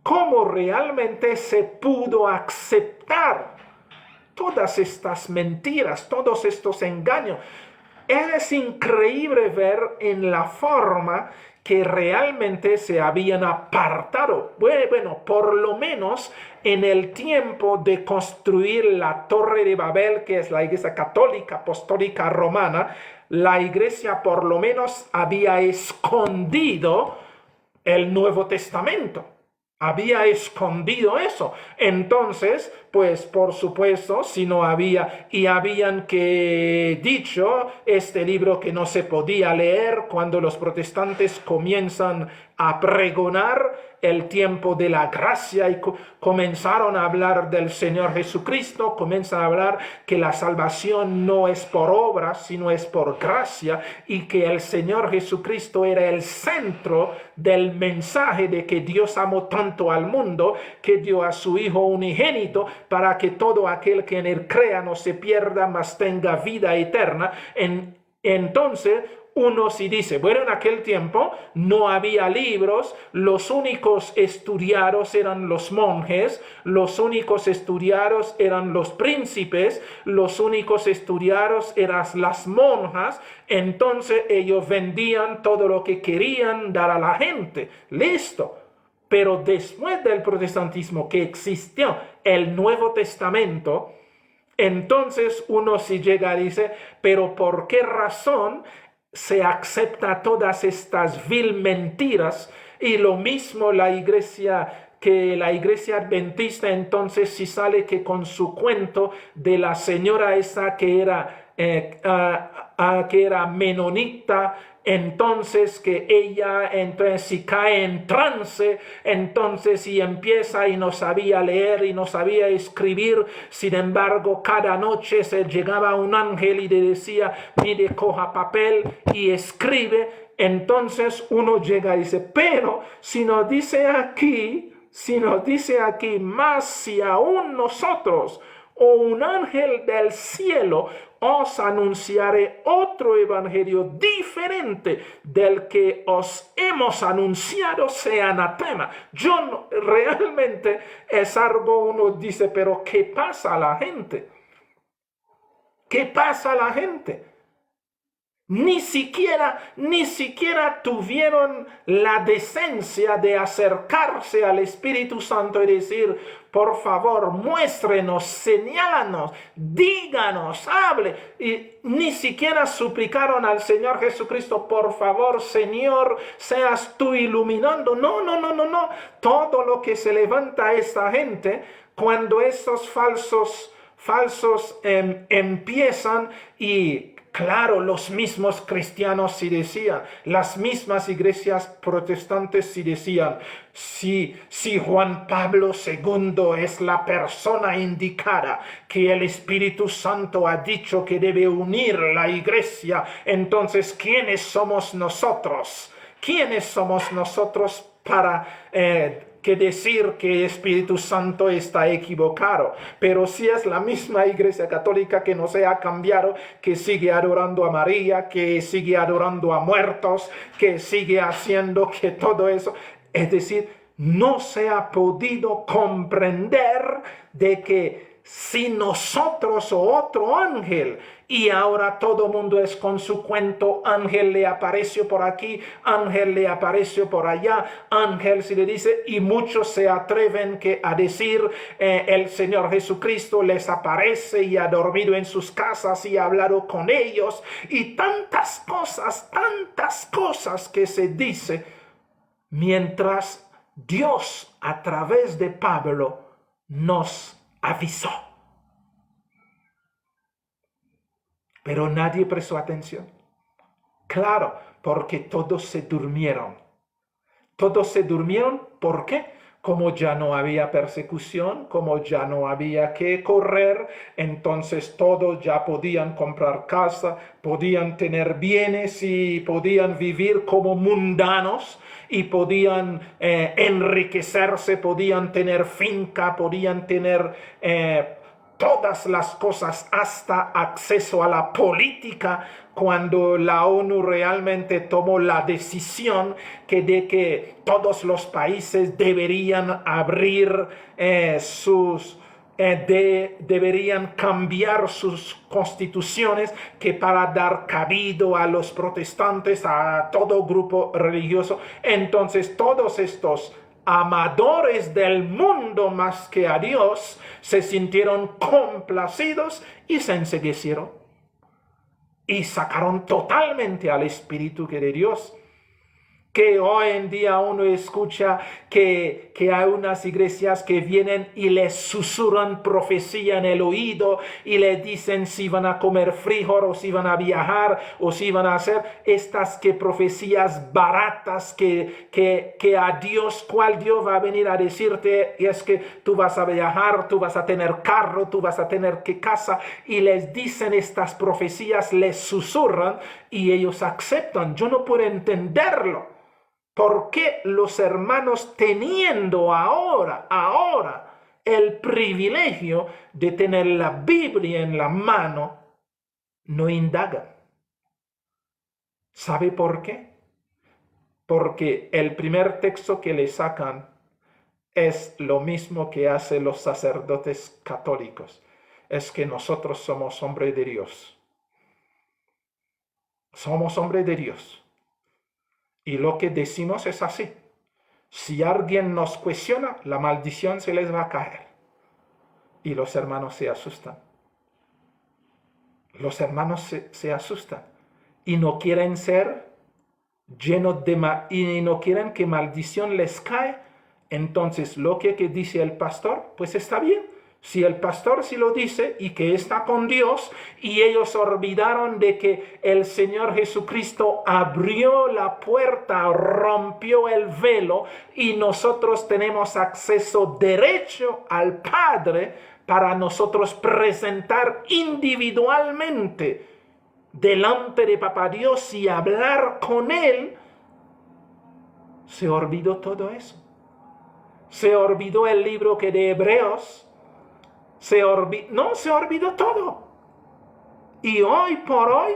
cómo realmente se pudo aceptar todas estas mentiras, todos estos engaños. Es increíble ver en la forma que realmente se habían apartado. Bueno, por lo menos en el tiempo de construir la Torre de Babel, que es la Iglesia Católica Apostólica Romana, la Iglesia por lo menos había escondido el Nuevo Testamento. Había escondido eso. Entonces, pues por supuesto, si no había, y habían que dicho este libro que no se podía leer cuando los protestantes comienzan a pregonar el tiempo de la gracia y comenzaron a hablar del Señor Jesucristo, comienzan a hablar que la salvación no es por obras, sino es por gracia, y que el Señor Jesucristo era el centro del mensaje de que Dios amó tanto al mundo que dio a su Hijo unigénito para que todo aquel que en él crea no se pierda, mas tenga vida eterna. Entonces uno sí dice, bueno, en aquel tiempo no había libros, los únicos estudiados eran los monjes, los únicos estudiados eran los príncipes, los únicos estudiados eran las monjas, entonces ellos vendían todo lo que querían dar a la gente, listo. Pero después del protestantismo que existió el Nuevo Testamento, entonces uno sí llega y dice, pero ¿por qué razón se acepta todas estas vil mentiras? Y lo mismo la iglesia adventista, entonces si sale que con su cuento de la señora esa que era que era menonita, entonces que ella, entonces si cae en trance, entonces y empieza y no sabía leer y no sabía escribir, sin embargo cada noche se llegaba un ángel y le decía, mire, coja papel y escribe. Entonces uno llega y dice, pero si nos dice aquí, más si aún nosotros o un ángel del cielo os anunciaré otro evangelio diferente del que os hemos anunciado, sea anatema. Realmente es algo, uno dice, pero ¿qué pasa a la gente? ¿Qué pasa a la gente? Ni siquiera tuvieron la decencia de acercarse al Espíritu Santo y decir, por favor, muéstrenos, señálanos, díganos, hable. Y ni siquiera suplicaron al Señor Jesucristo, por favor, Señor, seas tú iluminando. No. Todo lo que se levanta a esta gente, cuando estos falsos empiezan y... Claro, los mismos cristianos sí decían, las mismas iglesias protestantes sí decían, si Juan Pablo II es la persona indicada que el Espíritu Santo ha dicho que debe unir la iglesia, entonces ¿quiénes somos nosotros? ¿Quiénes somos nosotros para que decir que el Espíritu Santo está equivocado? Pero si es la misma Iglesia Católica que no se ha cambiado, que sigue adorando a María, que sigue adorando a muertos, que sigue haciendo que todo eso, es decir, no se ha podido comprender de que si nosotros o otro ángel, y ahora todo mundo es con su cuento, ángel le apareció por aquí, ángel le apareció por allá, ángel se le dice, y muchos se atreven a decir, el Señor Jesucristo les aparece y ha dormido en sus casas y ha hablado con ellos, y tantas cosas que se dice, mientras Dios a través de Pablo nos avisó. Pero nadie prestó atención. Claro, porque todos se durmieron. Todos se durmieron, ¿por qué? Como ya no había persecución, como ya no había que correr, entonces todos ya podían comprar casa, podían tener bienes y podían vivir como mundanos y podían enriquecerse, podían tener finca, podían tener todas las cosas, hasta acceso a la política, cuando la ONU realmente tomó la decisión de que todos los países deberían abrir deberían cambiar sus constituciones, que para dar cabido a los protestantes, a todo grupo religioso. Entonces todos estos amadores del mundo más que a Dios se sintieron complacidos y se enceguecieron y sacaron totalmente al Espíritu que de Dios. Que hoy en día uno escucha que hay unas iglesias que vienen y les susurran profecía en el oído y le dicen si van a comer frijol o si van a viajar o si van a hacer estas profecías baratas que a Dios, ¿cuál Dios va a venir a decirte? Y es que tú vas a viajar, tú vas a tener carro, tú vas a tener casa, y les dicen estas profecías, les susurran y ellos aceptan. Yo no puedo entenderlo. ¿Por qué los hermanos, teniendo ahora el privilegio de tener la Biblia en la mano, no indagan? ¿Sabe por qué? Porque el primer texto que le sacan es lo mismo que hacen los sacerdotes católicos. Es que nosotros somos hombres de Dios. Somos hombres de Dios. Y lo que decimos es así. Si alguien nos cuestiona, la maldición se les va a caer. Y los hermanos se asustan. Los hermanos se asustan. Y no quieren ser llenos y no quieren que maldición les cae. Entonces, lo que dice el pastor, pues está bien. Si el pastor sí lo dice y que está con Dios, y ellos olvidaron de que el Señor Jesucristo abrió la puerta, rompió el velo y nosotros tenemos acceso derecho al Padre para nosotros presentar individualmente delante de Papá Dios y hablar con Él, se olvidó todo eso. Se olvidó el libro que de Hebreos, se olvidó todo. Y hoy por hoy,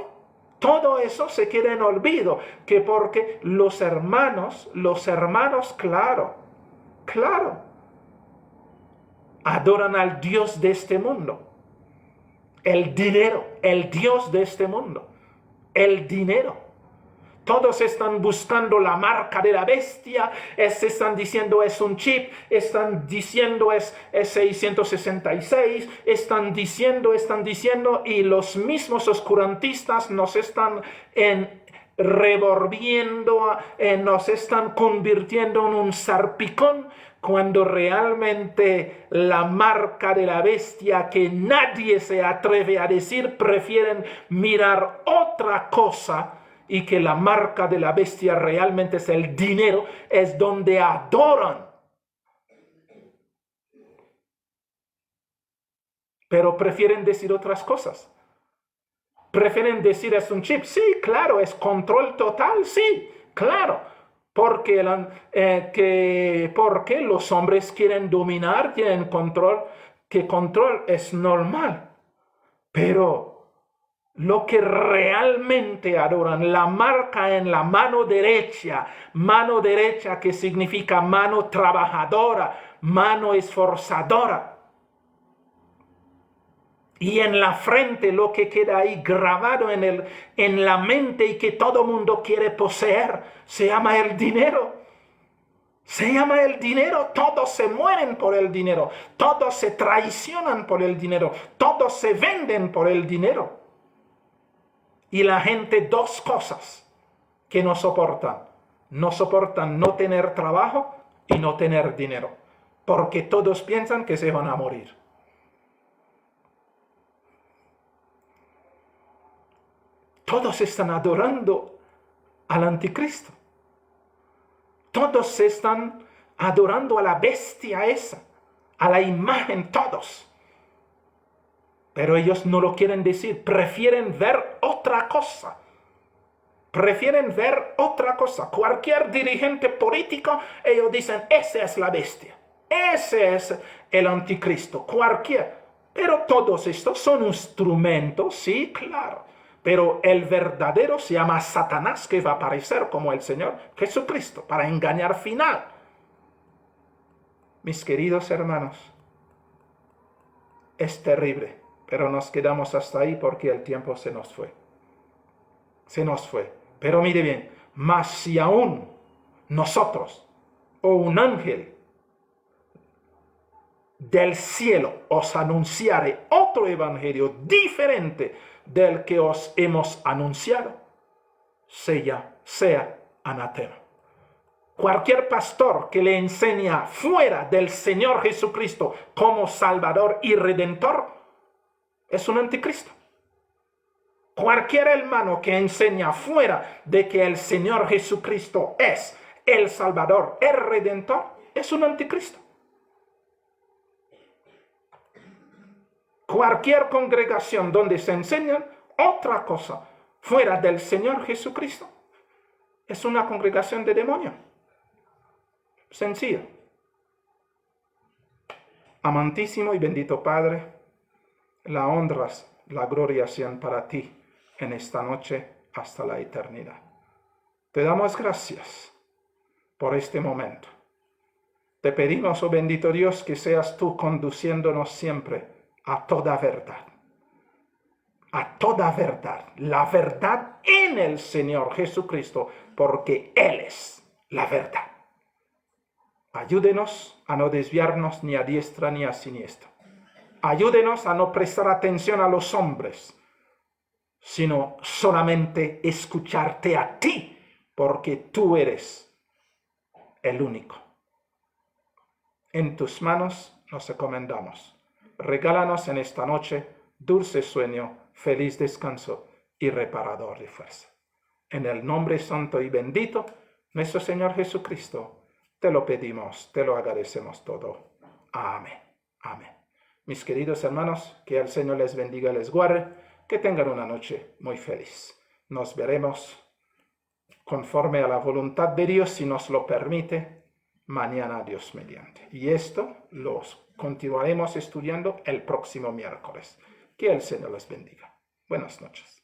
todo eso se queda en olvido, que porque los hermanos, claro, adoran al Dios de este mundo. El dinero, el Dios de este mundo. El dinero. Todos están buscando la marca de la bestia, están diciendo es un chip, están diciendo es 666, están diciendo, y los mismos oscurantistas nos están revolviendo, nos están convirtiendo en un salpicón, cuando realmente la marca de la bestia que nadie se atreve a decir, prefieren mirar otra cosa, y que la marca de la bestia realmente es el dinero, es donde adoran. Pero prefieren decir otras cosas. Prefieren decir es un chip. Sí, claro, es control total, sí, claro. Porque los hombres quieren dominar, quieren control, que control es normal. Pero lo que realmente adoran, la marca en la mano derecha que significa mano trabajadora, mano esforzadora. Y en la frente lo que queda ahí grabado en la mente y que todo mundo quiere poseer, se llama el dinero. Se llama el dinero. Todos se mueren por el dinero, todos se traicionan por el dinero, todos se venden por el dinero. Y la gente, dos cosas que no soportan. No soportan no tener trabajo y no tener dinero. Porque todos piensan que se van a morir. Todos están adorando al anticristo. Todos están adorando a la bestia esa, a la imagen, todos. Pero ellos no lo quieren decir, prefieren ver otra cosa. Prefieren ver otra cosa. Cualquier dirigente político, ellos dicen, esa es la bestia. Ese es el anticristo, cualquier. Pero todos estos son instrumentos, sí, claro. Pero el verdadero se llama Satanás, que va a aparecer como el Señor Jesucristo, para engañar final. Mis queridos hermanos, es terrible. Pero nos quedamos hasta ahí porque el tiempo se nos fue. Se nos fue. Pero mire bien, mas si aún nosotros o un ángel del cielo os anunciare otro evangelio diferente del que os hemos anunciado, sea anatema. Cualquier pastor que le enseña fuera del Señor Jesucristo como Salvador y Redentor, es un anticristo. Cualquier hermano que enseña fuera de que el Señor Jesucristo es el Salvador, el Redentor, es un anticristo. Cualquier congregación donde se enseña otra cosa fuera del Señor Jesucristo es una congregación de demonio. Sencillo. Amantísimo y bendito Padre, la honra, la gloria sean para ti en esta noche hasta la eternidad. Te damos gracias por este momento. Te pedimos, oh bendito Dios, que seas tú conduciéndonos siempre a toda verdad. A toda verdad. La verdad en el Señor Jesucristo, porque Él es la verdad. Ayúdenos a no desviarnos ni a diestra ni a siniestra. Ayúdenos a no prestar atención a los hombres, sino solamente escucharte a ti, porque tú eres el único. En tus manos nos encomendamos. regálanos en esta noche dulce sueño, feliz descanso y reparador de fuerza. En el nombre santo y bendito, nuestro Señor Jesucristo, te lo pedimos, te lo agradecemos todo. Amén. Amén. Mis queridos hermanos, que el Señor les bendiga y les guarde, que tengan una noche muy feliz. Nos veremos conforme a la voluntad de Dios, si nos lo permite, mañana Dios mediante. Y esto los continuaremos estudiando el próximo miércoles. Que el Señor les bendiga. Buenas noches.